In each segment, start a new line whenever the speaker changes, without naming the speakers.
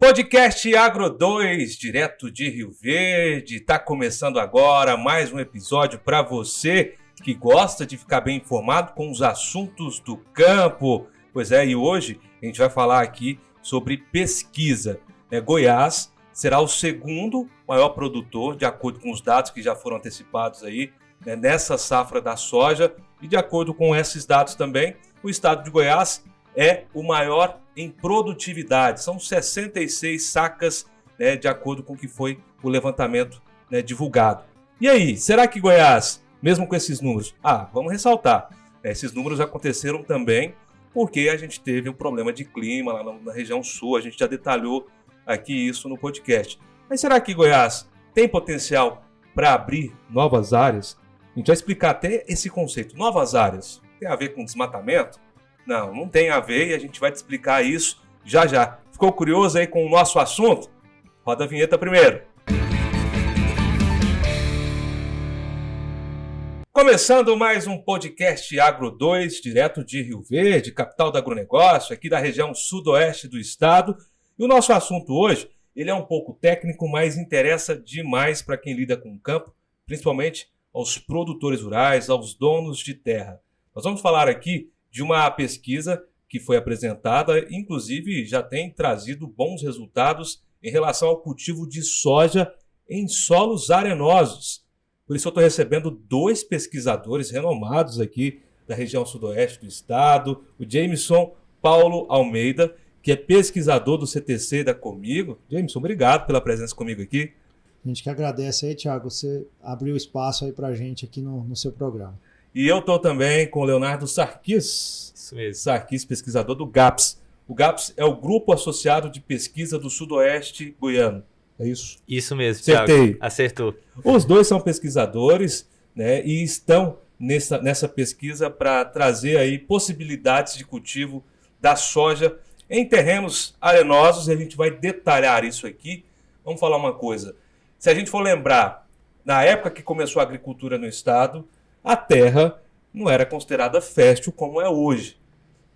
Podcast Agro 2, direto de Rio Verde, está começando agora mais um episódio para você que gosta de ficar bem informado com os assuntos do campo. Pois é, e hoje a gente vai falar aqui sobre pesquisa. Goiás será o segundo maior produtor, de acordo com os dados que já foram antecipados aí, nessa safra da soja, e de acordo com esses dados também, o estado de Goiás é o maior em produtividade. São 66 sacas, de acordo com o que foi o levantamento divulgado. E aí, será que Goiás, mesmo com esses números... vamos ressaltar, esses números aconteceram também porque a gente teve um problema de clima lá na região sul, a gente já detalhou aqui isso no podcast. Mas será que Goiás tem potencial para abrir novas áreas? A gente vai explicar até esse conceito. Novas áreas tem a ver com desmatamento? Não tem a ver e a gente vai te explicar isso já já. Ficou curioso aí com o nosso assunto? Roda a vinheta primeiro. Começando mais um podcast Agro 2, direto de Rio Verde, capital do agronegócio, aqui da região sudoeste do estado. E o nosso assunto hoje, ele é um pouco técnico, mas interessa demais para quem lida com o campo, principalmente aos produtores rurais, aos donos de terra. Nós vamos falar aqui de uma pesquisa que foi apresentada, inclusive já tem trazido bons resultados em relação ao cultivo de soja em solos arenosos. Por isso eu estou recebendo dois pesquisadores renomados aqui da região sudoeste do estado, o Jameson Paulo Almeida, que é pesquisador do CTC da Comigo. Jameson, obrigado pela presença comigo aqui.
A gente que agradece aí, Thiago, você abriu espaço aí para a gente aqui no seu programa.
E eu estou também com o Leonardo Sarquis.
Isso mesmo.
Sarquis, pesquisador do GAPS. O GAPS é o Grupo Associado de Pesquisa do Sudoeste Goiano. É isso?
Isso mesmo,
Acertei.
Thiago. Acertou.
Os dois são pesquisadores, e estão nessa pesquisa para trazer aí possibilidades de cultivo da soja em terrenos arenosos. E a gente vai detalhar isso aqui. Vamos falar uma coisa. Se a gente for lembrar, na época que começou a agricultura no estado, a terra não era considerada fértil como é hoje.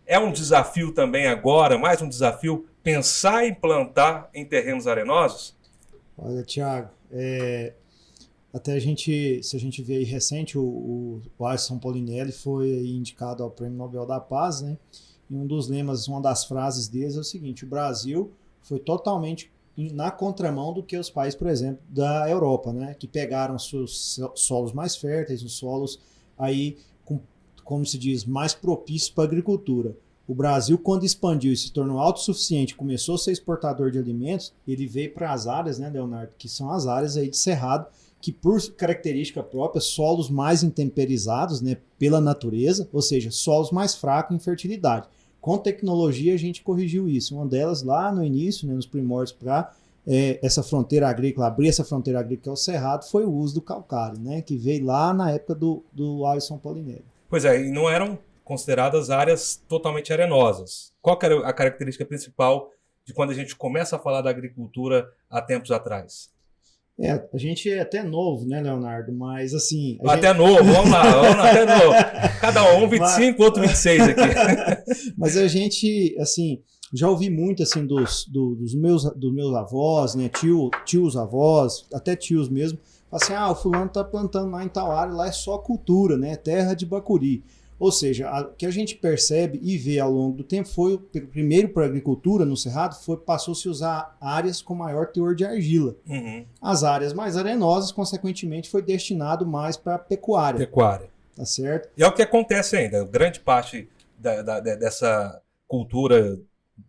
É um desafio também agora, mais um desafio, pensar em plantar em terrenos arenosos?
Olha, Thiago, até se a gente vê aí recente, o Alisson Polinelli foi indicado ao Prêmio Nobel da Paz, né? E um dos lemas, uma das frases deles é o seguinte: o Brasil foi totalmente na contramão do que os países, por exemplo, da Europa, né, que pegaram seus solos mais férteis, os solos aí, como se diz, mais propícios para a agricultura. O Brasil, quando expandiu e se tornou autossuficiente, começou a ser exportador de alimentos, ele veio para as áreas, né, Leonardo, que são as áreas aí de cerrado, que por característica própria, solos mais intemperizados, né, pela natureza, ou seja, solos mais fracos em fertilidade. Com tecnologia a gente corrigiu isso. Uma delas lá no início, nos primórdios, para essa fronteira agrícola, abrir essa fronteira agrícola que é o cerrado, foi o uso do calcário, né, que veio lá na época do Alisson Polinelli.
Pois é, e não eram consideradas áreas totalmente arenosas. Qual que era a característica principal de quando a gente começa a falar da agricultura há tempos atrás?
A gente é até novo, né, Leonardo? Mas assim...
Novo, vamos lá, até novo. Cada um 25, outro 26 aqui.
Mas a gente, assim, já ouvi muito, assim, dos meus avós, né, tios avós, até tios mesmo, assim, o fulano tá plantando lá em tal área, lá é só cultura, né, terra de bacuri. Ou seja, o que a gente percebe e vê ao longo do tempo foi, primeiro para a agricultura no Cerrado, passou-se a usar áreas com maior teor de argila.
Uhum.
As áreas mais arenosas, consequentemente, foi destinado mais para a pecuária. Tá certo?
E é o que acontece ainda. Grande parte dessa cultura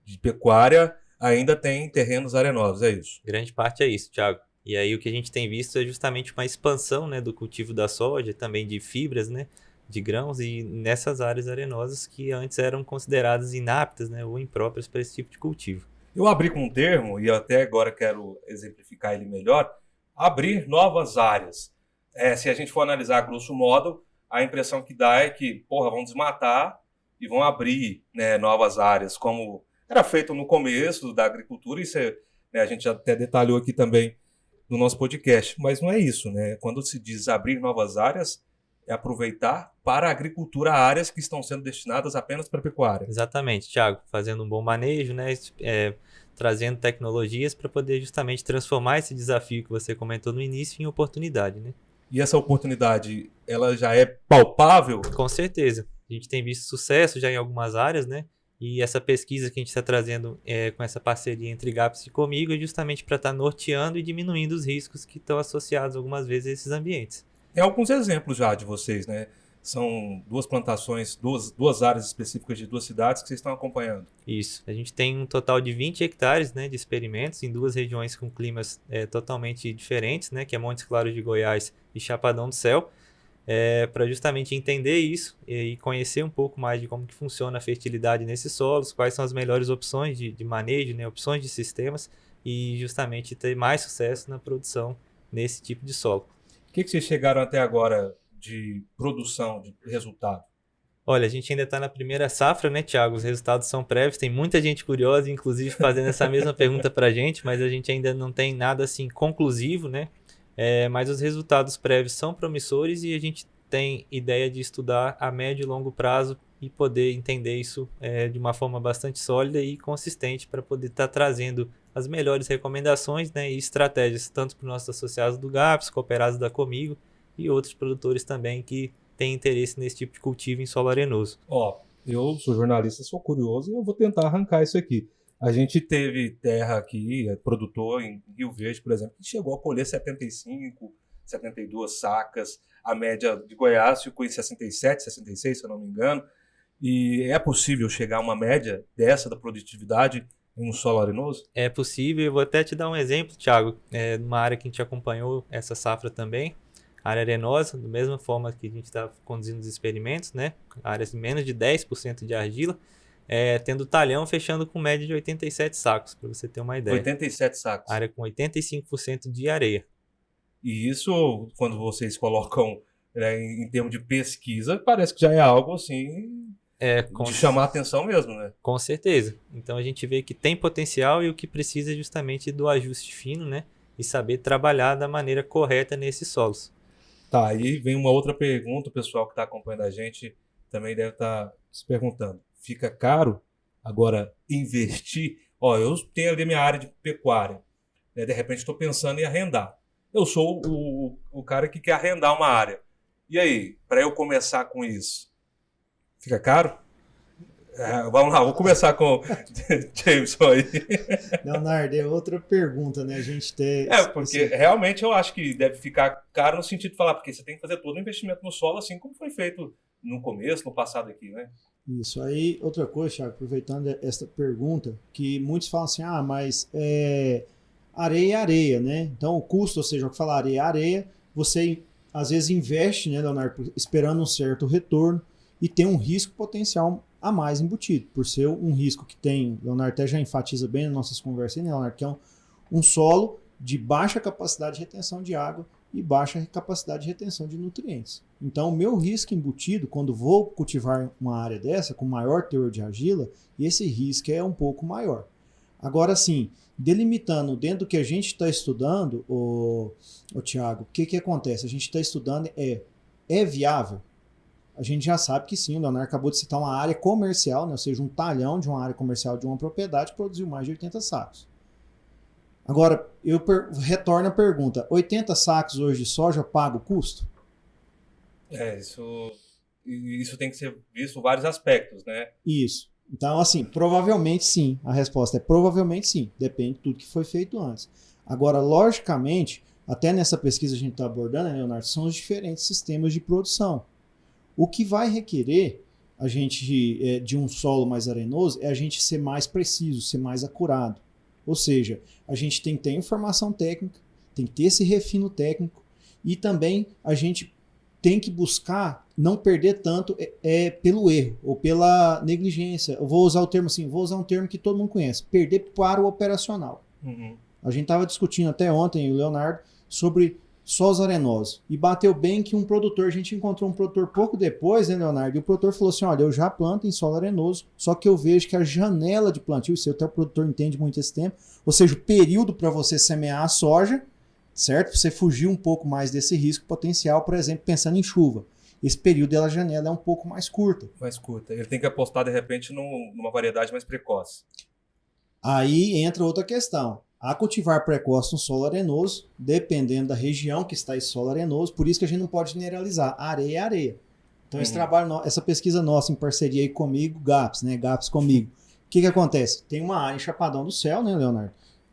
de pecuária ainda tem terrenos arenosos, é isso?
Grande parte é isso, Thiago. E aí o que a gente tem visto é justamente uma expansão, né, do cultivo da soja, também de fibras, né, de grãos, e nessas áreas arenosas que antes eram consideradas inaptas, né, ou impróprias para esse tipo de cultivo.
Eu abri com um termo, e eu até agora quero exemplificar ele melhor, abrir novas áreas. Se a gente for analisar grosso modo, a impressão que dá é que, vão desmatar e vão abrir, né, novas áreas, como era feito no começo da agricultura, isso a gente já até detalhou aqui também no nosso podcast, mas não é isso, né? Quando se diz abrir novas áreas, é aproveitar para a agricultura áreas que estão sendo destinadas apenas para a pecuária.
Exatamente, Thiago, fazendo um bom manejo, né? Trazendo tecnologias para poder justamente transformar esse desafio que você comentou no início em oportunidade, né?
E essa oportunidade, ela já é palpável?
Com certeza. A gente tem visto sucesso já em algumas áreas, né? E essa pesquisa que a gente está trazendo com essa parceria entre GAPS e Comigo é justamente para estar norteando e diminuindo os riscos que estão associados algumas vezes a esses ambientes.
Tem alguns exemplos já de vocês, né? São 2 plantações, duas áreas específicas de 2 cidades que vocês estão acompanhando.
Isso. A gente tem um total de 20 hectares, né, de experimentos em 2 regiões com climas totalmente diferentes, né, que é Montes Claros de Goiás e Chapadão do Céu, para justamente entender isso e conhecer um pouco mais de como que funciona a fertilidade nesses solos, quais são as melhores opções de manejo, né, opções de sistemas e justamente ter mais sucesso na produção nesse tipo de solo.
O que vocês chegaram até agora de produção, de resultado?
Olha, a gente ainda está na primeira safra, né, Thiago? Os resultados são prévios, tem muita gente curiosa, inclusive fazendo essa mesma pergunta para a gente, mas a gente ainda não tem nada assim conclusivo, né? Mas os resultados prévios são promissores e a gente tem ideia de estudar a médio e longo prazo e poder entender isso de uma forma bastante sólida e consistente para poder estar trazendo as melhores recomendações, né, e estratégias, tanto para os nossos associados do GAPS, cooperados da Comigo e outros produtores também que têm interesse nesse tipo de cultivo em solo arenoso.
Eu sou jornalista, sou curioso e eu vou tentar arrancar isso aqui. A gente teve terra aqui, produtor em Rio Verde, por exemplo, que chegou a colher 75, 72 sacas. A média de Goiás ficou em 67, 66, se eu não me engano. E é possível chegar a uma média dessa da produtividade em um solo arenoso?
É possível. Eu vou até te dar um exemplo, Thiago, numa área que a gente acompanhou essa safra também, área arenosa, da mesma forma que a gente está conduzindo os experimentos, né? Áreas de menos de 10% de argila, tendo talhão fechando com média de 87 sacos, para você ter uma ideia.
87 sacos.
Área com 85% de areia.
E isso, quando vocês colocam em termos de pesquisa, parece que já é algo assim de chamar a atenção mesmo, né?
Com certeza. Então a gente vê que tem potencial e o que precisa é justamente do ajuste fino, né? E saber trabalhar da maneira correta nesses solos.
Tá, aí vem uma outra pergunta, o pessoal que está acompanhando a gente também deve estar se perguntando. Fica caro agora investir? Eu tenho ali minha área de pecuária, né? De repente estou pensando em arrendar. Eu sou o cara que quer arrendar uma área. E aí, para eu começar com isso, fica caro? Vamos lá, vou começar com o Jameson aí.
Leonardo, é outra pergunta, né? A gente tem...
porque realmente eu acho que deve ficar caro no sentido de falar, porque você tem que fazer todo o investimento no solo, assim como foi feito no começo, no passado aqui, né? Isso.
Aí, outra coisa, Thiago, aproveitando essa pergunta, que muitos falam assim, mas areia é areia, né? Então o custo, ou seja, o que falar areia é areia, você às vezes investe, né, Leonardo, esperando um certo retorno e tem um risco potencial a mais embutido, por ser um risco que tem, Leonardo até já enfatiza bem nas nossas conversas, né, Leonardo, que é um solo de baixa capacidade de retenção de água e baixa capacidade de retenção de nutrientes. Então, o meu risco embutido, quando vou cultivar uma área dessa, com maior teor de argila, esse risco é um pouco maior. Agora, sim, delimitando dentro do que a gente está estudando, o Thiago, o que acontece? A gente está estudando é viável? A gente já sabe que sim, o Leonardo acabou de citar uma área comercial, né? Ou seja, um talhão de uma área comercial de uma propriedade que produziu mais de 80 sacos. Agora, eu retorno a pergunta, 80 sacos hoje de soja paga o custo?
Isso tem que ser visto em vários aspectos, né?
Isso. Então, assim, provavelmente sim. A resposta é provavelmente sim. Depende de tudo que foi feito antes. Agora, logicamente, até nessa pesquisa a gente está abordando, né, Leonardo, são os diferentes sistemas de produção. O que vai requerer a gente de um solo mais arenoso é a gente ser mais preciso, ser mais acurado. Ou seja, a gente tem que ter informação técnica, tem que ter esse refino técnico e também a gente tem que buscar não perder tanto pelo erro ou pela negligência. Eu vou usar o termo assim, vou usar um termo que todo mundo conhece, perder para o operacional.
Uhum.
A gente estava discutindo até ontem, o Leonardo, sobre solos arenosos. E bateu bem que a gente encontrou um produtor pouco depois, né, Leonardo? E o produtor falou assim, olha, eu já planto em solo arenoso, só que eu vejo que a janela de plantio, isso até o produtor entende muito esse tempo, ou seja, o período para você semear a soja, certo? Você fugir um pouco mais desse risco potencial, por exemplo, pensando em chuva. esse período da janela é um pouco mais curta.
Mais curta. Ele tem que apostar, de repente, numa variedade mais precoce.
Aí entra outra questão. A cultivar precoce no solo arenoso, dependendo da região que está esse solo arenoso, por isso que a gente não pode generalizar. Areia é areia. Então, esse trabalho, essa pesquisa nossa em parceria aí comigo, GAPS, né? GAPS comigo. O que acontece? Tem uma área em Chapadão do Céu, né, Leonardo?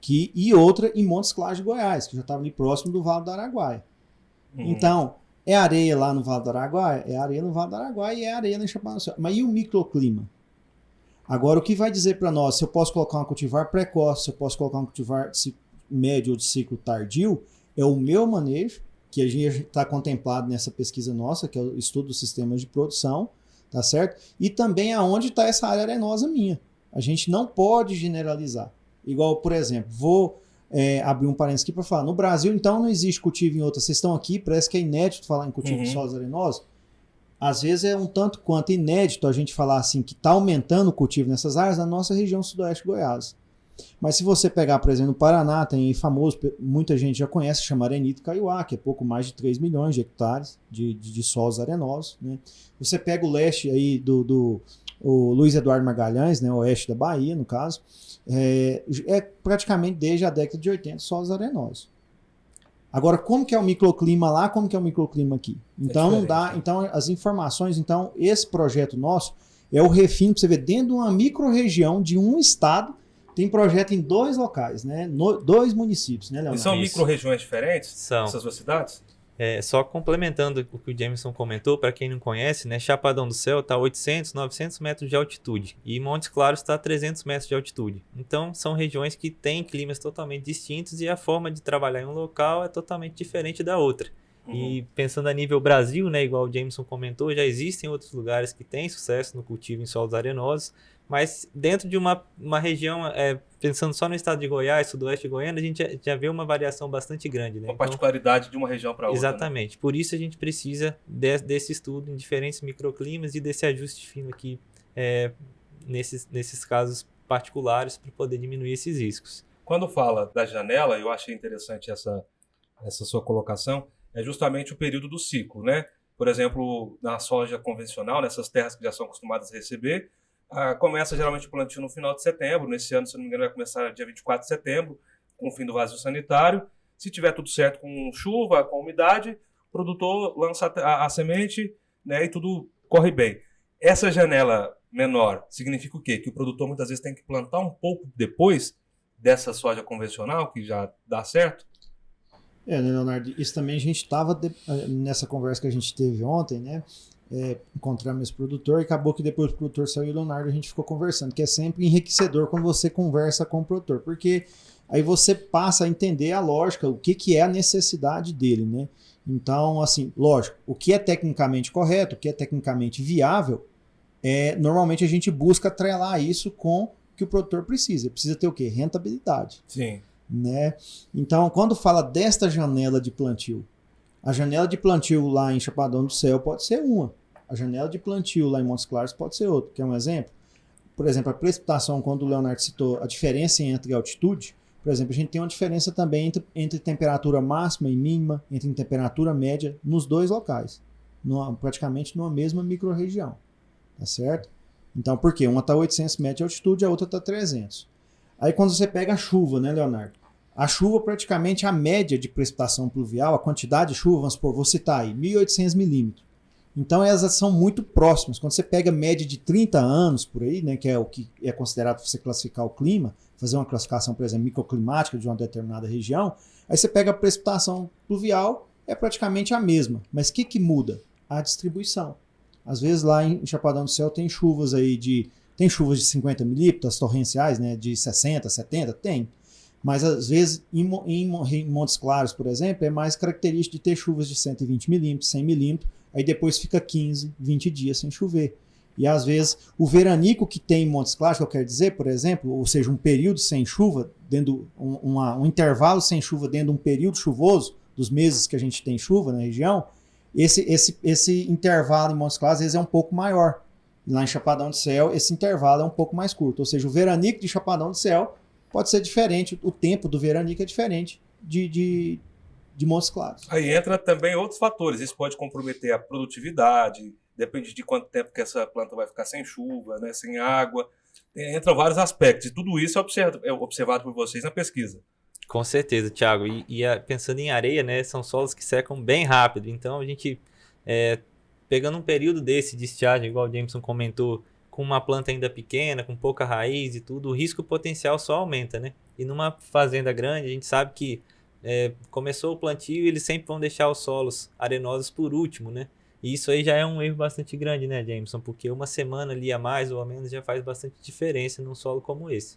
E outra em Montes Claros de Goiás, que já estava ali próximo do Vale do Araguaia. Então, é areia lá no Vale do Araguaia? É areia no Vale do Araguaia e é areia em Chapadão do Céu. Mas e o microclima? Agora, o que vai dizer para nós se eu posso colocar um cultivar precoce, se eu posso colocar um cultivar médio ou de ciclo tardio, é o meu manejo, que a gente está contemplado nessa pesquisa nossa, que é o estudo dos sistemas de produção, tá certo? E também aonde está essa área arenosa minha. A gente não pode generalizar. Igual, por exemplo, vou abrir um parênteses aqui para falar, no Brasil, então, não existe cultivo em outras. Vocês estão aqui, parece que é inédito falar em cultivo de solos arenosos. Às vezes é um tanto quanto inédito a gente falar assim que está aumentando o cultivo nessas áreas na nossa região sudoeste de Goiás. Mas se você pegar, por exemplo, no Paraná, tem aí famoso, muita gente já conhece, chama Arenito Caiuá, que é pouco mais de 3 milhões de hectares de solos arenosos. Né? Você pega o leste aí o Luiz Eduardo Magalhães, né, oeste da Bahia, no caso, é praticamente desde a década de 80 solos arenosos. Agora, como que é o microclima lá, como que é o microclima aqui? Então, não dá. Então, as informações, então, esse projeto nosso é o refino, para você ver, dentro de uma micro-região de um estado, tem projeto em 2 locais, né? 2 municípios, né, Leonardo?
E são micro-regiões diferentes?
São.
Essas duas cidades?
Só complementando o que o Jameson comentou, para quem não conhece, né, Chapadão do Céu está a 800, 900 metros de altitude e Montes Claros está a 300 metros de altitude. Então, são regiões que têm climas totalmente distintos e a forma de trabalhar em um local é totalmente diferente da outra. E pensando a nível Brasil, né, igual o Jameson comentou, já existem outros lugares que têm sucesso no cultivo em solos arenosos, mas dentro de uma região, pensando só no estado de Goiás, sudoeste de Goiânia, a gente já vê uma variação bastante grande. Né?
Uma particularidade de uma região para outra.
Exatamente. Né? Por isso a gente precisa desse estudo em diferentes microclimas e desse ajuste fino aqui nesses casos particulares para poder diminuir esses riscos.
Quando fala da janela, eu achei interessante essa sua colocação, é justamente o período do ciclo, né? Por exemplo, na soja convencional, nessas terras que já são acostumadas a receber, começa geralmente o plantio no final de setembro. Nesse ano, se não me engano, vai começar dia 24 de setembro, com o fim do vazio sanitário. Se tiver tudo certo com chuva, com umidade, o produtor lança a semente, né, e tudo corre bem. Essa janela menor significa o quê? Que o produtor muitas vezes tem que plantar um pouco depois dessa soja convencional, que já dá certo?
Leonardo, isso também a gente estava nessa conversa que a gente teve ontem, né? Encontramos esse produtor e acabou que depois o produtor saiu e o Leonardo a gente ficou conversando, que é sempre enriquecedor quando você conversa com o produtor, porque aí você passa a entender a lógica, o que é a necessidade dele, né? Então, assim, lógico, o que é tecnicamente correto, o que é tecnicamente viável, normalmente a gente busca atrelar isso com o que o produtor precisa. Ele precisa ter o quê? Rentabilidade.
Sim.
Né? Então, quando fala desta janela de plantio, a janela de plantio lá em Chapadão do Céu pode ser uma, a janela de plantio lá em Montes Claros pode ser outra. Quer um exemplo? Por exemplo, a precipitação, quando o Leonardo citou a diferença entre altitude, por exemplo, a gente tem uma diferença também entre temperatura máxima e mínima, entre temperatura média nos 2 locais, praticamente numa mesma micro-região, tá certo? Então, por quê? Uma está a 800 metros de altitude, a outra está a 300. Aí quando você pega a chuva, né, Leonardo? A chuva, praticamente a média de precipitação pluvial, a quantidade de chuva, vamos supor, vou citar aí, 1.800 milímetros. Então elas são muito próximas. Quando você pega a média de 30 anos por aí, né, que é o que é considerado para você classificar o clima, fazer uma classificação, por exemplo, microclimática de uma determinada região, aí você pega a precipitação pluvial, é praticamente a mesma. Mas o que muda? A distribuição. Às vezes lá em Chapadão do Céu tem chuvas aí tem chuvas de 50 milímetros, torrenciais, né, de 60, 70, tem. Mas às vezes em Montes Claros, por exemplo, é mais característico de ter chuvas de 120 milímetros, 100 milímetros, aí depois fica 15, 20 dias sem chover. E às vezes o veranico que tem em Montes Claros, que eu quero dizer, por exemplo, ou seja, um período sem chuva, um intervalo sem chuva dentro de um período chuvoso, dos meses que a gente tem chuva na região, esse intervalo em Montes Claros às vezes é um pouco maior. Lá em Chapadão do Céu, esse intervalo é um pouco mais curto. Ou seja, o veranico de Chapadão do Céu pode ser diferente, o tempo do veranico é diferente de de Montes Claros.
Aí entra também outros fatores. Isso pode comprometer a produtividade, depende de quanto tempo que essa planta vai ficar sem chuva, né, sem água. Entram vários aspectos. E tudo isso é observado por vocês na pesquisa.
Com certeza, Thiago. Pensando em areia, né, são solos que secam bem rápido. Então, a gente, pegando um período desse de estiagem, igual o Jameson comentou, com uma planta ainda pequena, com pouca raiz e tudo, o risco potencial só aumenta, né? E numa fazenda grande, a gente sabe que começou o plantio, eles sempre vão deixar os solos arenosos por último, né? E isso aí já é um erro bastante grande, né, Jameson? Porque uma semana ali a mais ou a menos já faz bastante diferença num solo como esse.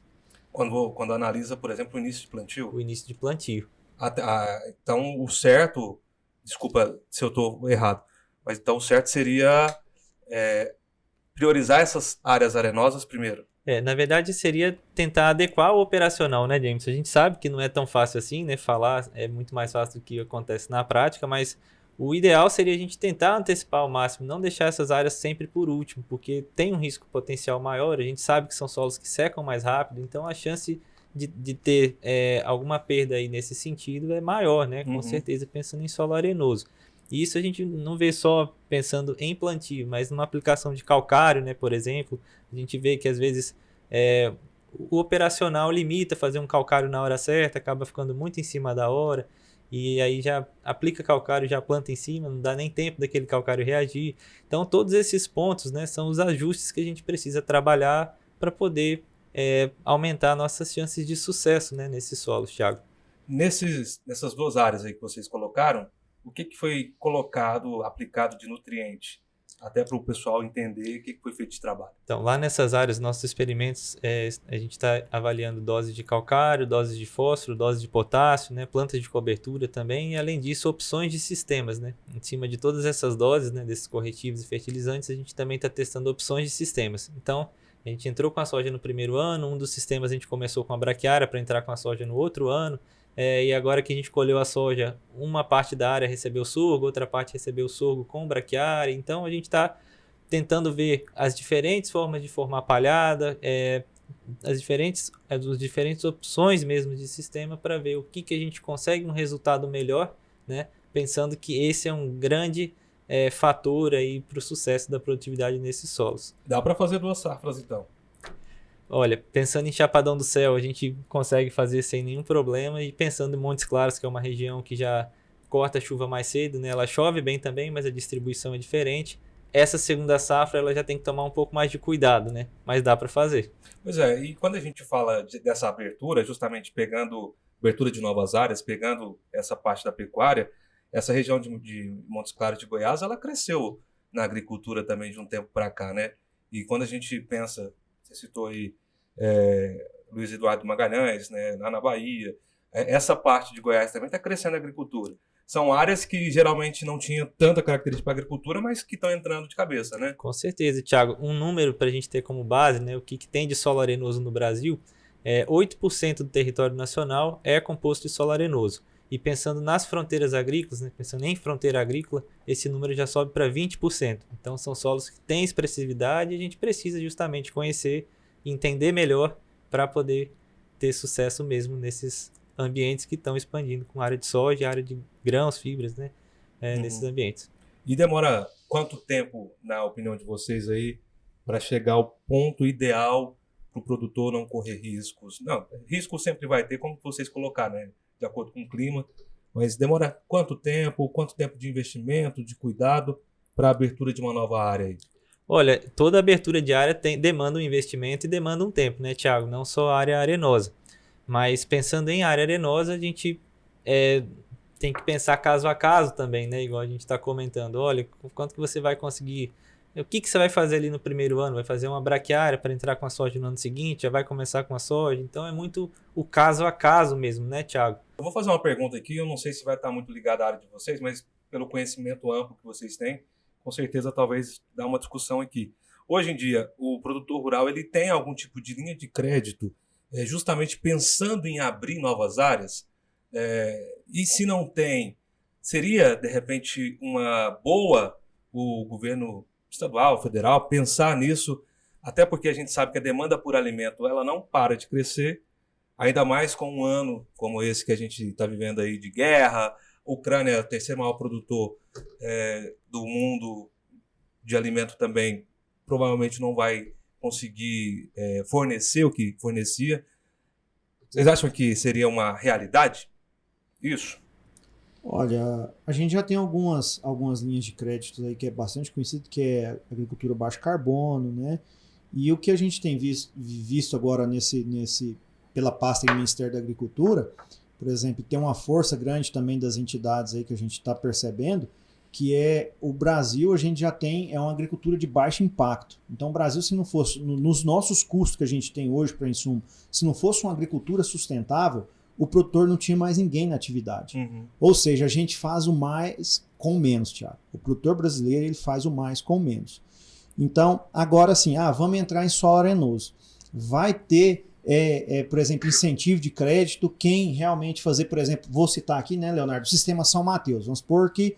Quando analisa, por exemplo, o início de plantio?
O início de plantio.
Então, o certo, desculpa se eu estou errado, mas então o certo seria priorizar essas áreas arenosas primeiro.
Na verdade, seria tentar adequar o operacional, né, James? A gente sabe que não é tão fácil assim, né? Falar é muito mais fácil do que acontece na prática, mas o ideal seria a gente tentar antecipar ao máximo, não deixar essas áreas sempre por último, porque tem um risco potencial maior, a gente sabe que são solos que secam mais rápido, então a chance de ter alguma perda aí nesse sentido é maior, né? Com certeza, pensando em solo arenoso. E isso a gente não vê só pensando em plantio, mas numa aplicação de calcário, né, por exemplo. A gente vê que às vezes o operacional limita fazer um calcário na hora certa, acaba ficando muito em cima da hora. E aí já aplica calcário, já planta em cima, não dá nem tempo daquele calcário reagir. Então todos esses pontos, né, são os ajustes que a gente precisa trabalhar para poder aumentar nossas chances de sucesso, né, nesses solos, Thiago.
Nessas duas áreas aí que vocês colocaram, o que foi colocado, aplicado de nutriente? Até para o pessoal entender o que foi feito de trabalho.
Então, lá nessas áreas, nossos experimentos, a gente está avaliando doses de calcário, doses de fósforo, doses de potássio, né, plantas de cobertura também, e além disso, opções de sistemas, né? Em cima de todas essas doses, né, desses corretivos e fertilizantes, a gente também está testando opções de sistemas. Então, a gente entrou com a soja no primeiro ano, um dos sistemas a gente começou com a braquiária para entrar com a soja no outro ano, e agora que a gente colheu a soja, uma parte da área recebeu sorgo, outra parte recebeu sorgo com braquiária. Então a gente está tentando ver as diferentes formas de formar palhada, as diferentes opções mesmo de sistema para ver o que a gente consegue um resultado melhor, né? Pensando que esse é um grande fator aí para o sucesso da produtividade nesses solos.
Dá para fazer 2 safras então?
Olha, pensando em Chapadão do Céu, a gente consegue fazer sem nenhum problema, e pensando em Montes Claros, que é uma região que já corta a chuva mais cedo, né? Ela chove bem também, mas a distribuição é diferente. Essa segunda safra ela já tem que tomar um pouco mais de cuidado, né? Mas dá para fazer.
Pois e quando a gente fala dessa abertura, justamente pegando abertura de novas áreas, pegando essa parte da pecuária, essa região de Montes Claros de Goiás, ela cresceu na agricultura também de um tempo para cá, né? E quando a gente pensa, você citou aí Luiz Eduardo Magalhães, né, lá na Bahia. Essa parte de Goiás também está crescendo a agricultura. São áreas que geralmente não tinham tanta característica para a agricultura, mas que estão entrando de cabeça, né?
Com certeza, Thiago. Um número para a gente ter como base, né, o que tem de solo arenoso no Brasil, 8% do território nacional é composto de solo arenoso. E pensando nas fronteiras agrícolas, né, pensando em fronteira agrícola, esse número já sobe para 20%. Então são solos que têm expressividade e a gente precisa justamente conhecer e entender melhor para poder ter sucesso mesmo nesses ambientes que estão expandindo com área de soja, área de grãos, fibras, né? Nesses ambientes.
E demora quanto tempo, na opinião de vocês aí, para chegar ao ponto ideal para o produtor não correr riscos? Não, risco sempre vai ter, como vocês colocaram, né? De acordo com o clima, mas demora quanto tempo de investimento, de cuidado para a abertura de uma nova área aí?
Olha, toda abertura de área demanda um investimento e demanda um tempo, né, Thiago? Não só a área arenosa. Mas pensando em área arenosa, a gente tem que pensar caso a caso também, né? Igual a gente está comentando. Olha, quanto que você vai conseguir... O que você vai fazer ali no primeiro ano? Vai fazer uma braquiária para entrar com a soja no ano seguinte? Já vai começar com a soja? Então é muito o caso a caso mesmo, né, Thiago?
Eu vou fazer uma pergunta aqui, eu não sei se vai estar muito ligado à área de vocês, mas pelo conhecimento amplo que vocês têm, com certeza talvez dá uma discussão aqui. Hoje em dia, o produtor rural ele tem algum tipo de linha de crédito justamente pensando em abrir novas áreas? E se não tem, seria de repente uma boa o governo estadual, federal, pensar nisso, até porque a gente sabe que a demanda por alimento ela não para de crescer, ainda mais com um ano como esse que a gente está vivendo aí de guerra, Ucrânia é o terceiro maior produtor do mundo de alimento também, provavelmente não vai conseguir fornecer o que fornecia. Vocês acham que seria uma realidade isso?
Olha, a gente já tem algumas linhas de crédito aí que é bastante conhecido, que é agricultura baixo carbono, né? E o que a gente tem visto agora pela pasta do Ministério da Agricultura, por exemplo, tem uma força grande também das entidades aí que a gente está percebendo, que é o Brasil, a gente já tem uma agricultura de baixo impacto. Então o Brasil, se não fosse, nos nossos custos que a gente tem hoje para insumo, se não fosse uma agricultura sustentável, o produtor não tinha mais ninguém na atividade.
Uhum.
Ou seja, a gente faz o mais com menos, Thiago. O produtor brasileiro ele faz o mais com menos. Então, agora sim, vamos entrar em solo arenoso. Vai ter, por exemplo, incentivo de crédito, quem realmente fazer, por exemplo, vou citar aqui, né, Leonardo, o Sistema São Mateus. Vamos supor que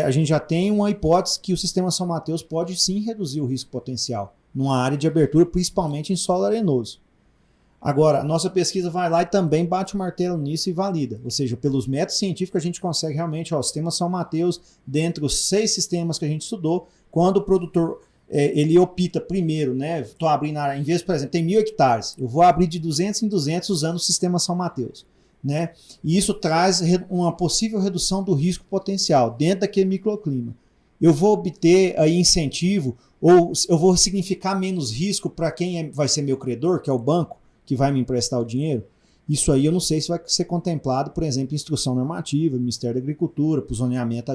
a gente já tem uma hipótese que o Sistema São Mateus pode sim reduzir o risco potencial numa área de abertura, principalmente em solo arenoso. Agora, a nossa pesquisa vai lá e também bate o martelo nisso e valida. Ou seja, pelos métodos científicos a gente consegue realmente, o Sistema São Mateus, dentre os 6 sistemas que a gente estudou, quando o produtor ele opta primeiro, né? Estou abrindo área, em vez, por exemplo, tem 1.000 hectares, eu vou abrir de 200 em 200 usando o Sistema São Mateus, né? E isso traz uma possível redução do risco potencial dentro daquele microclima. Eu vou obter aí incentivo, ou eu vou significar menos risco para quem vai ser meu credor, que é o banco, que vai me emprestar o dinheiro. Isso aí eu não sei se vai ser contemplado, por exemplo, em instrução normativa, Ministério da Agricultura, para o zoneamento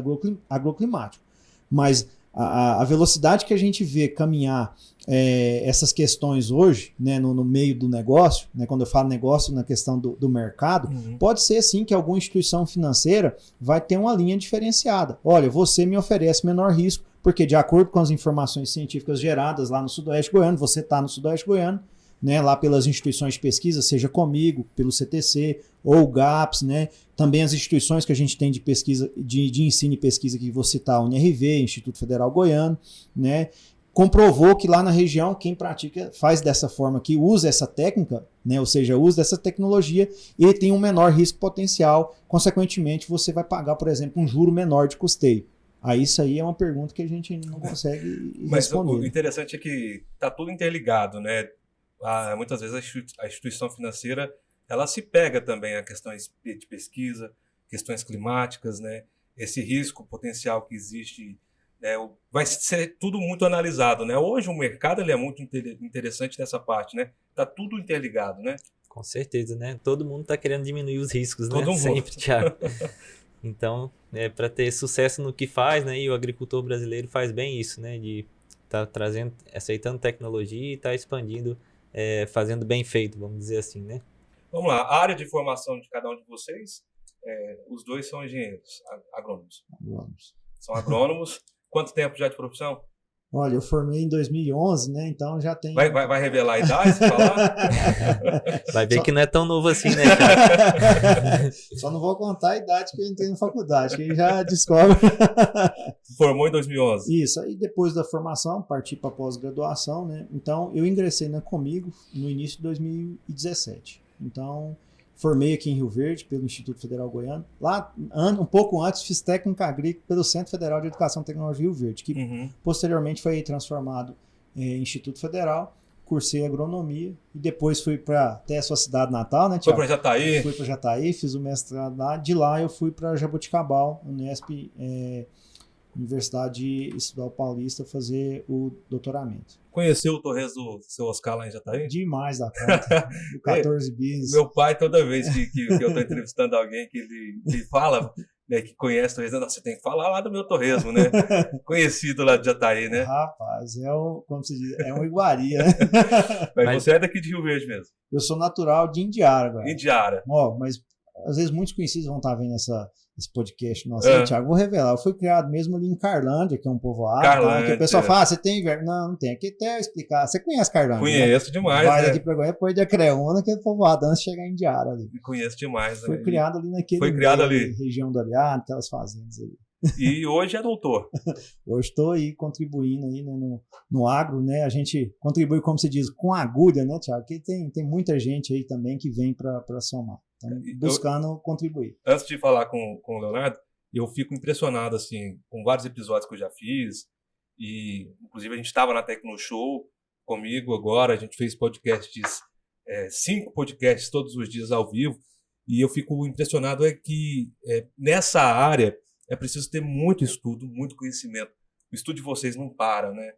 agroclimático. Mas a velocidade que a gente vê caminhar essas questões hoje, né, no meio do negócio, né, quando eu falo negócio na questão do mercado, pode ser sim que alguma instituição financeira vai ter uma linha diferenciada. Olha, você me oferece menor risco, porque de acordo com as informações científicas geradas lá no Sudoeste Goiano, você está no Sudoeste Goiano, né, lá pelas instituições de pesquisa, seja comigo, pelo CTC ou o GAPS, né, também as instituições que a gente tem de pesquisa, de ensino e pesquisa, que vou citar, a UNRV, Instituto Federal Goiano, né, comprovou que lá na região quem pratica, faz dessa forma, que usa essa técnica, né, ou seja, usa dessa tecnologia, ele tem um menor risco potencial, consequentemente você vai pagar, por exemplo, um juro menor de custeio. Aí isso aí é uma pergunta que a gente não consegue responder.
Mas o interessante é que está tudo interligado, né? Muitas vezes a instituição financeira ela se pega também a questões de pesquisa, questões climáticas, né? Esse risco potencial que existe, né? Vai ser tudo muito analisado, né? Hoje o mercado ele é muito interessante nessa parte, né? Tá tudo interligado, né?
Com certeza, né? Todo mundo está querendo diminuir os riscos, né?
Todo mundo.
Sempre, Thiago. Então, para ter sucesso no que faz, né? E o agricultor brasileiro faz bem isso, né? De tá trazendo, aceitando tecnologia e tá expandindo, fazendo bem feito, vamos dizer assim, né?
Vamos lá, a área de formação de cada um de vocês, os dois são engenheiros, agrônomos. São agrônomos. Quanto tempo já de profissão?
Olha, eu formei em 2011, né? Então já tem...
Vai revelar a idade, se falar?
Vai ver que não é tão novo assim, né, cara?
Só não vou contar a idade que eu entrei na faculdade, que aí já descobre.
Formou em 2011?
Isso, aí depois da formação, parti para pós-graduação, né? Então, eu ingressei na Comigo no início de 2017. Então, formei aqui em Rio Verde, pelo Instituto Federal Goiano. Lá, um pouco antes, fiz técnica agrícola pelo Centro Federal de Educação e Tecnologia Rio Verde, que posteriormente foi transformado em Instituto Federal. Cursei agronomia e depois fui para até a sua cidade natal, né, Thiago?
Foi para Jataí?
Fui para Jataí, fiz o mestrado lá. De lá eu fui para Jaboticabal, Unesp, Universidade Estadual Paulista, fazer o doutoramento.
Conheceu o Torres do seu Oscar lá em Jataí?
Demais da conta, do 14 bis.
Meu pai, toda vez que eu estou entrevistando alguém que ele fala, né, que conhece o Torresmo, você tem que falar lá do meu Torresmo, né? Conhecido lá de Jataí, né?
Rapaz, como se diz, uma iguaria, né?
Mas você é daqui de Rio Verde mesmo?
Eu sou natural de Indiara, agora.
Indiara.
Mas às vezes muitos conhecidos vão estar vendo esse podcast nosso. Thiago, vou revelar. Eu fui criado mesmo ali em Carlândia, que é um povoado. Carlândia. Que o pessoal fala, você tem inverno? Não tem. Aqui até explicar. Você conhece Carlândia?
Conheço, né? Demais.
Vai daqui pra Goiânia, depois de Acreúna, que é povoado, antes de chegar em Indiara ali.
Conheço demais.
Foi criado ali naquele
Foi criado ali.
Região do Ariado, aquelas fazendas ali.
E hoje é doutor.
Hoje estou aí contribuindo aí, né, no agro, né? A gente contribui, como se diz, com agulha, né, Thiago? Porque tem muita gente aí também que vem para somar. Estamos buscando contribuir.
Antes de falar com o Leonardo, eu fico impressionado assim, com vários episódios que eu já fiz, e inclusive a gente estava na Tecnoshow comigo agora, a gente fez podcasts, 5 podcasts todos os dias ao vivo, e eu fico impressionado que nessa área é preciso ter muito estudo, muito conhecimento. O estudo de vocês não para, né?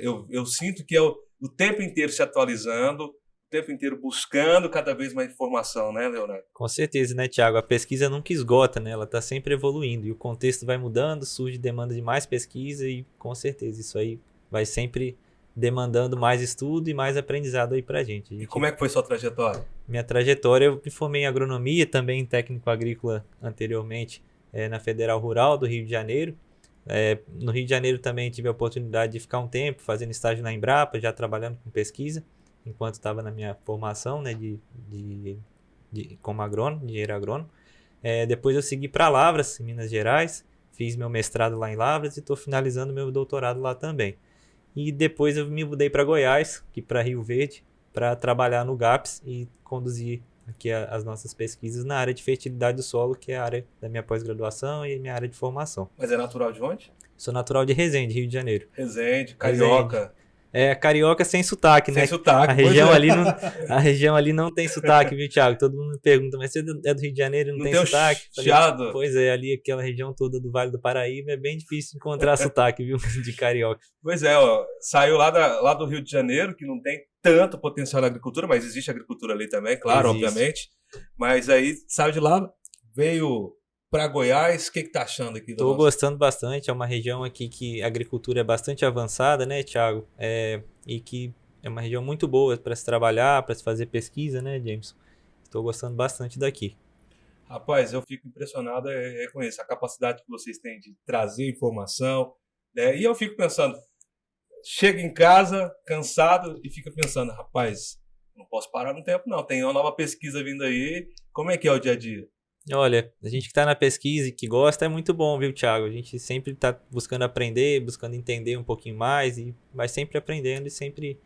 Eu sinto que é o tempo inteiro se atualizando, o tempo inteiro buscando cada vez mais informação, né, Leonardo?
Com certeza, né, Thiago? A pesquisa nunca esgota, né? Ela está sempre evoluindo e o contexto vai mudando, surge demanda de mais pesquisa e, com certeza, isso aí vai sempre demandando mais estudo e mais aprendizado aí pra gente.
E como é que foi sua trajetória?
Minha trajetória, eu me formei em agronomia, também em técnico agrícola anteriormente, na Federal Rural do Rio de Janeiro. No Rio de Janeiro também tive a oportunidade de ficar um tempo fazendo estágio na Embrapa, já trabalhando com pesquisa, enquanto estava na minha formação, né, como agrônomo, engenheiro agrônomo. Depois eu segui para Lavras, em Minas Gerais, fiz meu mestrado lá em Lavras e estou finalizando meu doutorado lá também. E depois eu me mudei para Goiás, aqui para Rio Verde, para trabalhar no GAPS e conduzir aqui as nossas pesquisas na área de fertilidade do solo, que é a área da minha pós-graduação e minha área de formação.
Mas é natural de onde?
Sou natural de Resende, Rio de Janeiro.
Resende, carioca.
Carioca sem sotaque, né?
Sem sotaque,
a região ali não tem sotaque, viu, Thiago? Todo mundo me pergunta, mas você é do Rio de Janeiro e não tem sotaque?
Chiado.
Pois é, ali aquela região toda do Vale do Paraíba é bem difícil encontrar sotaque, viu, de carioca.
Pois é, ó, saiu lá do Rio de Janeiro, que não tem tanto potencial na agricultura, mas existe agricultura ali também, claro, obviamente. Mas aí saiu de lá, veio para Goiás, o que tá achando aqui?
Estou gostando bastante, é uma região aqui que a agricultura é bastante avançada, né, Thiago? E que é uma região muito boa para se trabalhar, para se fazer pesquisa, né, Jameson? Estou gostando bastante daqui.
Rapaz, eu fico impressionado com isso, a capacidade que vocês têm de trazer informação, né? E eu fico pensando, chega em casa cansado e fica pensando, rapaz, não posso parar no tempo não, tem uma nova pesquisa vindo aí, como é que é o dia a dia?
Olha, a gente que está na pesquisa e que gosta é muito bom, viu, Thiago? A gente sempre está buscando aprender, buscando entender um pouquinho mais e vai sempre aprendendo e sempre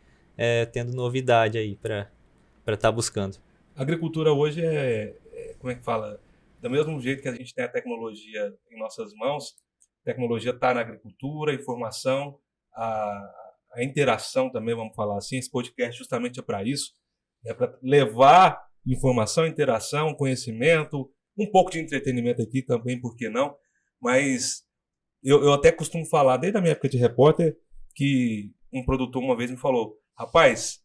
tendo novidade aí para estar buscando.
A agricultura hoje como é que fala? Do mesmo jeito que a gente tem a tecnologia em nossas mãos, a tecnologia está na agricultura, a informação, a interação também, vamos falar assim. Esse podcast justamente é para isso, é para levar informação, interação, conhecimento, um pouco de entretenimento aqui também, por que não? Mas eu até costumo falar, desde a minha época de repórter, que um produtor uma vez me falou, rapaz,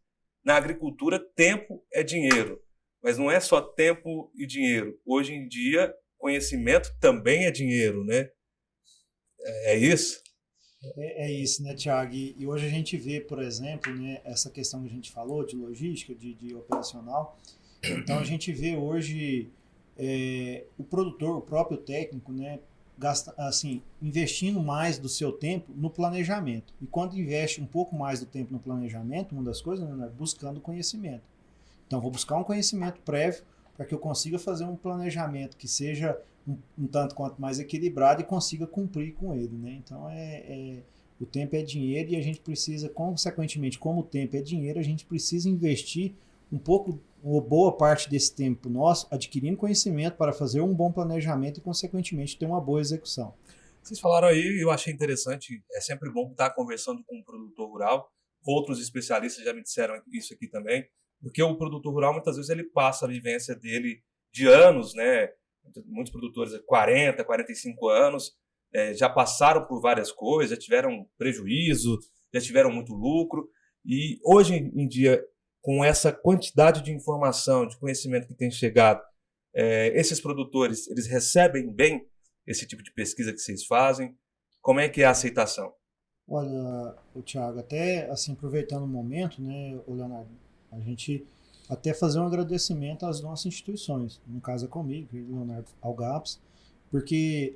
na agricultura tempo é dinheiro, mas não é só tempo e dinheiro. Hoje em dia, conhecimento também é dinheiro, né? É isso?
É isso, né, Thiago? E hoje a gente vê, por exemplo, né, essa questão que a gente falou de logística, de operacional. Então a gente vê hoje o produtor, o próprio técnico, né, investindo mais do seu tempo no planejamento. E quando investe um pouco mais do tempo no planejamento, uma das coisas, né, buscando conhecimento. Então vou buscar um conhecimento prévio para que eu consiga fazer um planejamento que seja um tanto quanto mais equilibrado e consiga cumprir com ele, né? Então o tempo é dinheiro e a gente precisa, consequentemente, como o tempo é dinheiro, a gente precisa investir um pouco, uma boa parte desse tempo nosso, adquirindo conhecimento para fazer um bom planejamento e, consequentemente, ter uma boa execução.
Vocês falaram aí, eu achei interessante, é sempre bom estar conversando com um produtor rural, outros especialistas já me disseram isso aqui também, porque o produtor rural, muitas vezes, ele passa a vivência dele de anos, né? Muitos produtores, 40, 45 anos, já passaram por várias coisas, já tiveram prejuízo, já tiveram muito lucro, e hoje em dia, com essa quantidade de informação, de conhecimento que tem chegado, esses produtores, eles recebem bem esse tipo de pesquisa que vocês fazem? Como é que é a aceitação?
Olha, Thiago, até assim, aproveitando o momento, né, Leonardo, a gente até fazer um agradecimento às nossas instituições, no caso é comigo, Leonardo, ao GAPS, porque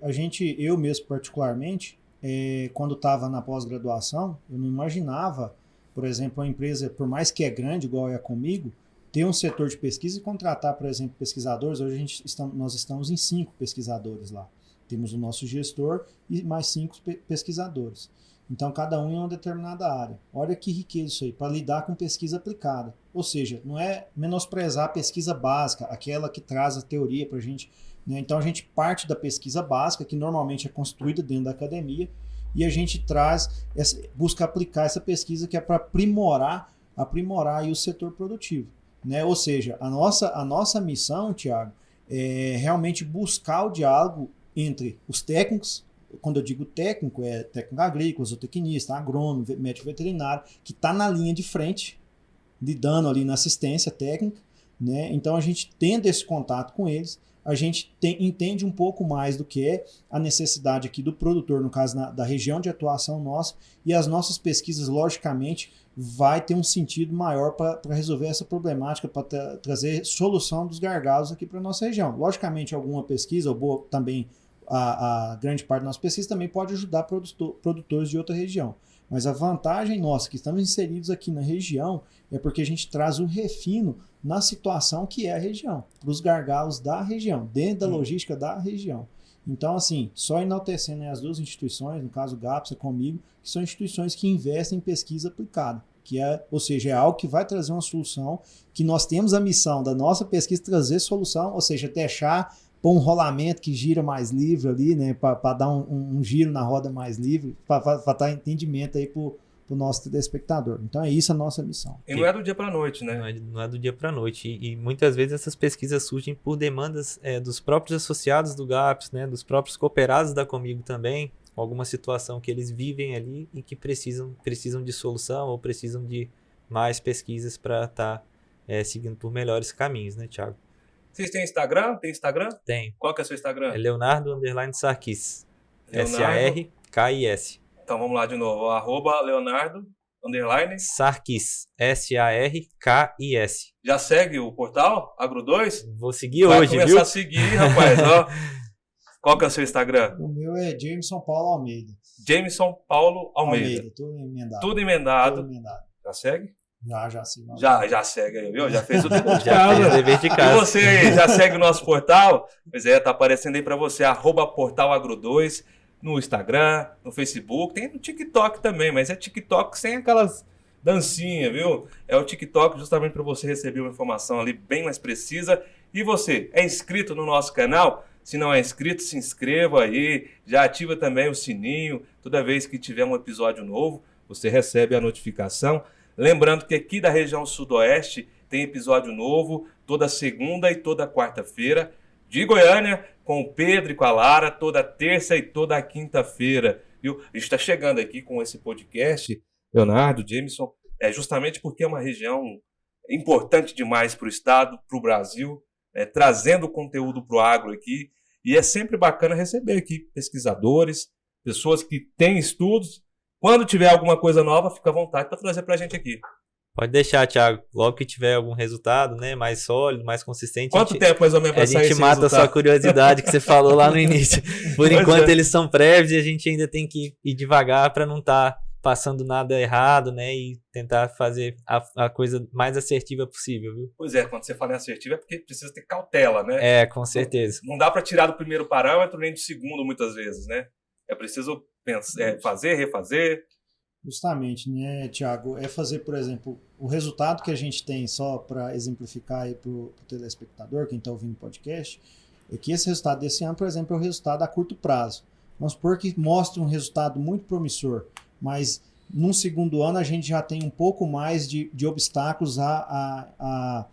eu mesmo particularmente, quando estava na pós-graduação, eu não imaginava, por exemplo, uma empresa, por mais que é grande, igual é comigo, ter um setor de pesquisa e contratar, por exemplo, pesquisadores. Hoje nós estamos em 5 pesquisadores lá. Temos o nosso gestor e mais 5 pesquisadores. Então, cada um em uma determinada área. Olha que riqueza isso aí, para lidar com pesquisa aplicada. Ou seja, não é menosprezar a pesquisa básica, aquela que traz a teoria para a gente. Né? Então, a gente parte da pesquisa básica, que normalmente é construída dentro da academia, e a gente busca aplicar essa pesquisa que é para aprimorar aí o setor produtivo. Né? Ou seja, a nossa missão, Thiago, é realmente buscar o diálogo entre os técnicos. Quando eu digo técnico, é técnico agrícola, zootecnista, agrônomo, médico veterinário, que está na linha de frente, lidando ali na assistência técnica, né? Então a gente tendo esse contato com eles, a gente entende um pouco mais do que é a necessidade aqui do produtor, no caso da região de atuação nossa, e as nossas pesquisas, logicamente, vai ter um sentido maior para resolver essa problemática, para trazer solução dos gargalos aqui para a nossa região. Logicamente, alguma pesquisa, ou também a grande parte da nossa pesquisa também pode ajudar produtores de outra região. Mas a vantagem nossa, que estamos inseridos aqui na região, é porque a gente traz o refino na situação que é a região, para os gargalos da região, dentro da logística da região. Então, assim, só enaltecendo as duas instituições, no caso o GAPSA comigo, que são instituições que investem em pesquisa aplicada, ou seja, é algo que vai trazer uma solução, que nós temos a missão da nossa pesquisa trazer solução, ou seja, deixar pôr um rolamento que gira mais livre ali, né, para dar um giro na roda mais livre, para dar entendimento aí para o nosso telespectador. Então é isso a nossa missão.
E não é do dia para a noite, né?
Não é do dia para a noite. E muitas vezes essas pesquisas surgem por demandas dos próprios associados do GAPS, né, dos próprios cooperados da Comigo também, alguma situação que eles vivem ali e que precisam de solução ou precisam de mais pesquisas para estar seguindo por melhores caminhos, né, Thiago?
Vocês têm Instagram? Tem Instagram?
Tem.
Qual que é o seu Instagram?
É Leonardo_Sarkis.
Leonardo.
Sarkis.
Então vamos lá de novo. @Leonardo_
Sarkis. Sarkis.
Já segue o portal Agro2?
Vou seguir
Vai
hoje, viu?
começar a seguir, rapaz. Ó. Qual que é o seu Instagram?
O meu é Jameson Paulo Almeida.
Jameson Paulo Almeida.
Tudo emendado.
Tudo emendado.
Tudo emendado.
Já segue?
Já sigo.
Já segue aí, viu? Já fez o dever de
Já fez o
casa.
dever de
E
casa.
você aí, já segue o nosso portal? Pois é, tá aparecendo aí pra você, @portalagro2 no Instagram, no Facebook, tem no TikTok também, mas é TikTok sem aquelas dancinhas, viu? É o TikTok justamente para você receber uma informação ali bem mais precisa. E você, é inscrito no nosso canal? Se não é inscrito, se inscreva aí, já ativa também o sininho, toda vez que tiver um episódio novo, você recebe a notificação. Lembrando que aqui da região sudoeste tem episódio novo toda segunda e toda quarta-feira. De Goiânia, com o Pedro e com a Lara, toda terça e toda quinta-feira. Viu? A gente está chegando aqui com esse podcast, Leonardo, Jameson, justamente porque é uma região importante demais para o estado, para o Brasil, trazendo conteúdo para o agro aqui. E é sempre bacana receber aqui pesquisadores, pessoas que têm estudos. Quando tiver alguma coisa nova, fica à vontade para trazer para a gente aqui.
Pode deixar, Thiago. Logo que tiver algum resultado, né, mais sólido, mais consistente.
Quanto tempo mais ou menos para sair esse
resultado? A gente mata a sua curiosidade que você falou lá no início. Por enquanto eles são prévios e a gente ainda tem que ir devagar para não estar passando nada errado, né, e tentar fazer a coisa mais assertiva possível, viu?
Pois é, quando você fala em assertivo é porque precisa ter cautela, né?
Com certeza.
Não dá para tirar do primeiro parâmetro nem do segundo muitas vezes, né? É preciso pensar, fazer, refazer.
Justamente, né, Thiago? É fazer, por exemplo, o resultado que a gente tem, só para exemplificar aí para o telespectador, quem está ouvindo o podcast, é que esse resultado desse ano, por exemplo, é o resultado a curto prazo. Vamos supor que mostra um resultado muito promissor, mas num segundo ano a gente já tem um pouco mais de obstáculos a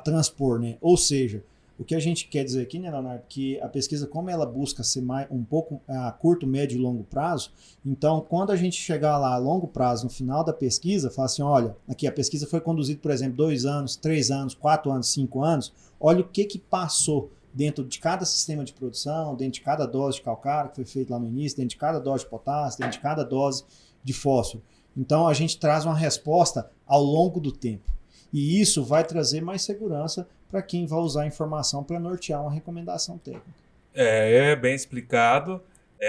transpor, né? Ou seja, o que a gente quer dizer aqui, né, Leonardo, que a pesquisa, como ela busca ser um pouco a curto, médio e longo prazo, então quando a gente chegar lá a longo prazo, no final da pesquisa, fala assim, olha, aqui a pesquisa foi conduzida, por exemplo, 2 anos, 3 anos, 4 anos, 5 anos, olha o que passou dentro de cada sistema de produção, dentro de cada dose de calcário que foi feito lá no início, dentro de cada dose de potássio, dentro de cada dose de fósforo. Então a gente traz uma resposta ao longo do tempo. E isso vai trazer mais segurança para quem vai usar a informação para nortear uma recomendação técnica.
Bem explicado.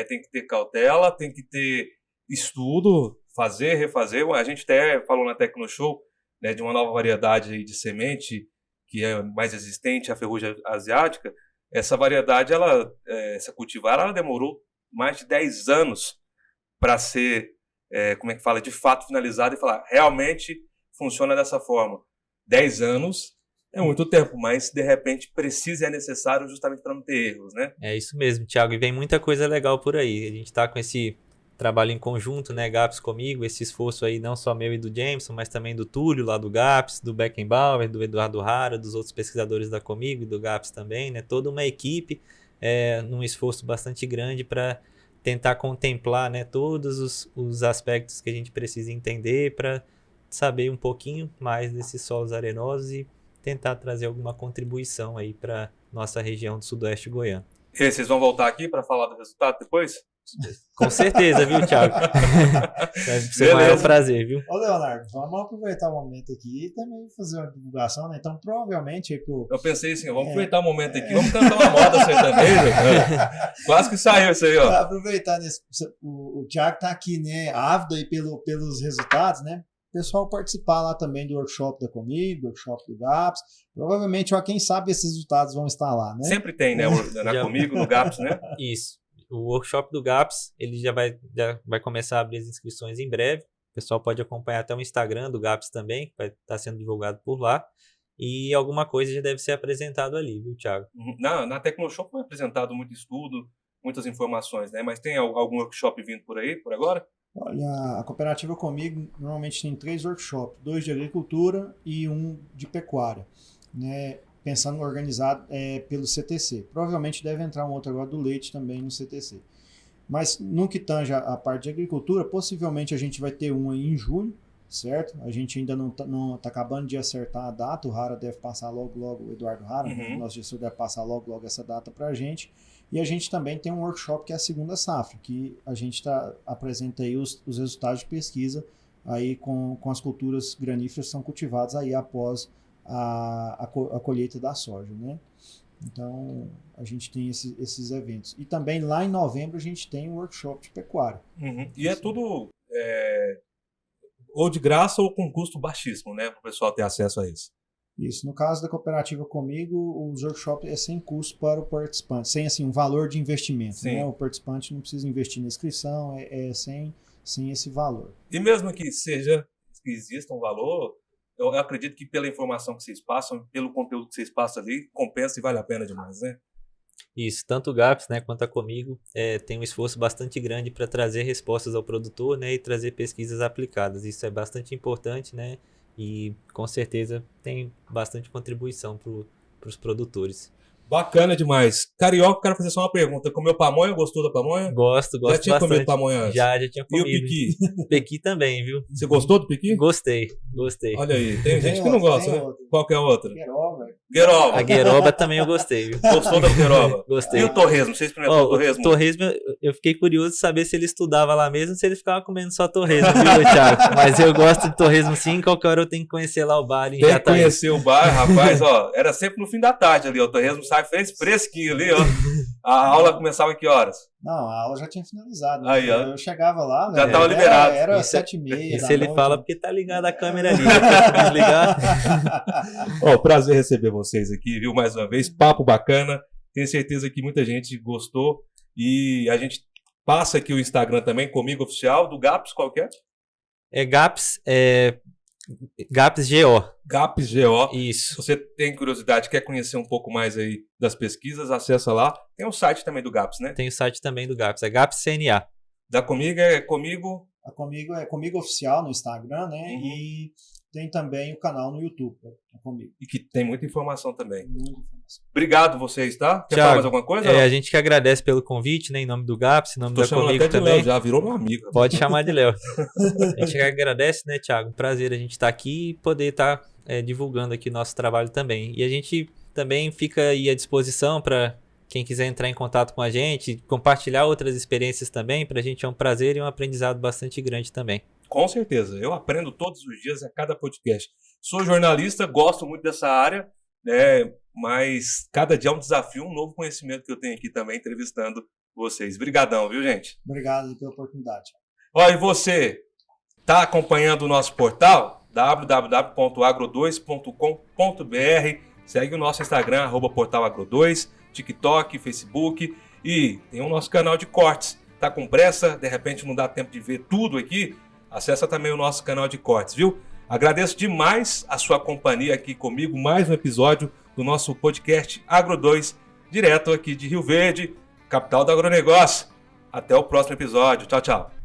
Tem que ter cautela, tem que ter estudo, fazer, refazer. A gente até falou na Tecnoshow, né, de uma nova variedade de semente que é mais resistente à ferrugem asiática. Essa variedade, essa cultivar, ela demorou mais de 10 anos para ser como é que fala, de fato finalizado e falar, realmente funciona dessa forma. 10 anos é muito tempo, mas de repente precisa e é necessário justamente para não ter erros, né?
É isso mesmo, Thiago, e vem muita coisa legal por aí. A gente está com esse trabalho em conjunto, né, GAPS comigo, esse esforço aí não só meu e do Jameson, mas também do Túlio lá do GAPS, do Beckenbauer, do Eduardo Hara, dos outros pesquisadores da Comigo e do GAPS também, né, toda uma equipe num esforço bastante grande para tentar contemplar, né, todos os aspectos que a gente precisa entender para saber um pouquinho mais desses solos arenosos e tentar trazer alguma contribuição aí para nossa região do sudoeste goiano.
E vocês vão voltar aqui para falar do resultado depois?
Com certeza, viu, Thiago? Vai ser o maior prazer, viu?
Ô, Leonardo, vamos aproveitar o momento aqui e também fazer uma divulgação, né? Então, provavelmente...
Eu pensei assim, vamos aproveitar o momento aqui, vamos cantar uma moda sertaneja. Quase que saiu isso aí, ó.
Pra aproveitar, o Thiago tá aqui, né, ávido aí pelos resultados, né? O pessoal participar lá também do workshop da Comigo, workshop do GAPS. Provavelmente, ó, quem sabe esses resultados vão estar lá, né?
Sempre tem, né? Na Comigo, no GAPS, né?
Isso. O workshop do GAPS, ele já vai começar a abrir as inscrições em breve. O pessoal pode acompanhar até o Instagram do GAPS também, que vai estar sendo divulgado por lá. E alguma coisa já deve ser apresentado ali, viu, Thiago?
Na Tecnoshop foi apresentado muito estudo, muitas informações, né? Mas tem algum workshop vindo por aí, por agora?
Olha, a cooperativa Comigo normalmente tem 3 workshops, 2 de agricultura e 1 de pecuária, né? Pensando organizado pelo CTC. Provavelmente deve entrar um outro agora do leite também no CTC. Mas no que tange a parte de agricultura, possivelmente a gente vai ter um aí em julho, certo? A gente ainda não tá acabando de acertar a data, o Hara deve passar logo, o Eduardo Hara, nosso gestor deve passar logo essa data para a gente. E a gente também tem um workshop que é a segunda safra, que a gente apresenta aí os resultados de pesquisa aí com as culturas graníferas que são cultivadas aí após a colheita da soja, né? Então, a gente tem esses eventos. E também lá em novembro a gente tem um workshop de pecuária.
E é tudo ou de graça ou com custo baixíssimo, né? Para o pessoal ter acesso a isso.
Isso. No caso da cooperativa Comigo, os workshops é sem custo para o participante, sem assim, um valor de investimento. Né? O participante não precisa investir na inscrição, sem esse valor.
E mesmo que exista um valor, eu acredito que pela informação que vocês passam, pelo conteúdo que vocês passam ali, compensa e vale a pena demais, né?
Isso, tanto o GAPS, né, quanto a Comigo tem um esforço bastante grande para trazer respostas ao produtor, né, e trazer pesquisas aplicadas. Isso é bastante importante, né, e com certeza tem bastante contribuição para os produtores.
Bacana demais. Carioca, quero fazer só uma pergunta. Comeu pamonha? Gostou da pamonha?
Gosto
já tinha
bastante.
Comido pamonha antes?
Já tinha comido.
E o piqui?
Pequi também, viu?
Você gostou do piqui?
Gostei.
Olha aí, tem gente que não gosta, né? Qual que é a outra?
Gueroba.
A gueroba também eu gostei, viu?
Gostou da gueroba?
Gostei.
E o torresmo? Você experimentou o torresmo?
O torresmo, eu fiquei curioso de saber se ele estudava lá mesmo ou se ele ficava comendo só torresmo, viu, Thiago? Mas eu gosto de torresmo sim, qualquer hora eu tenho que conhecer lá o bar.
Tem que conhecer o bar, rapaz, ó. Era sempre no fim da tarde ali, ó. O torresmo sai fresquinho ali, ó. A aula começava que horas?
Não, a aula já tinha finalizado.
Aí, ó.
Eu chegava lá, né?
Já estava liberado.
Era 7h30.
Isso ele fala porque tá ligado a câmera ali. Desligar.
Ó, prazer receber vocês aqui, viu? Mais uma vez, papo bacana. Tenho certeza que muita gente gostou. E a gente passa aqui o Instagram também, Comigo Oficial, do GAPS, qual que é?
É GAPS, GAPS GO.
GAPS GO.
Isso.
Se você tem curiosidade, quer conhecer um pouco mais aí das pesquisas, acessa lá. Tem o site também do GAPS, né?
Tem o site também do GAPS, é GAPS CNA.
Da Comigo é Comigo...
A Comigo é Comigo Oficial no Instagram, né? E tem também o canal no YouTube, Comigo.
E que tem muita informação também.
Muita informação.
Obrgente vocês, tá? Quer
Thiago,
falar mais alguma coisa?
A gente que agradece pelo convite, né? Em nome do GAPS, em nome da Comigo
até de
também.
Léo, já virou meu amigo.
Pode chamar de Léo. A gente que agradece, né, Thiago? Prazer a gente estar aqui e poder estar divulgando aqui nosso trabalho também. E a gente também fica aí à disposição para quem quiser entrar em contato com a gente, compartilhar outras experiências também, para a gente é um prazer e um aprendizado bastante grande também.
Com certeza, eu aprendo todos os dias a cada podcast. Sou jornalista, gosto muito dessa área, né? Mas cada dia é um desafio, um novo conhecimento que eu tenho aqui também, entrevistando vocês. Obrigadão, viu, gente?
Obrigado pela oportunidade.
Ó, e você está acompanhando o nosso portal? www.agro2.com.br. Segue o nosso Instagram, @portalagro2, TikTok, Facebook, e tem o nosso canal de cortes. Tá com pressa? De repente não dá tempo de ver tudo aqui? acessa também o nosso canal de cortes, viu? Agradeço demais a sua companhia aqui comigo, mais um episódio do nosso podcast Agro 2, direto aqui de Rio Verde, capital do agronegócio. Até o próximo episódio. Tchau, tchau.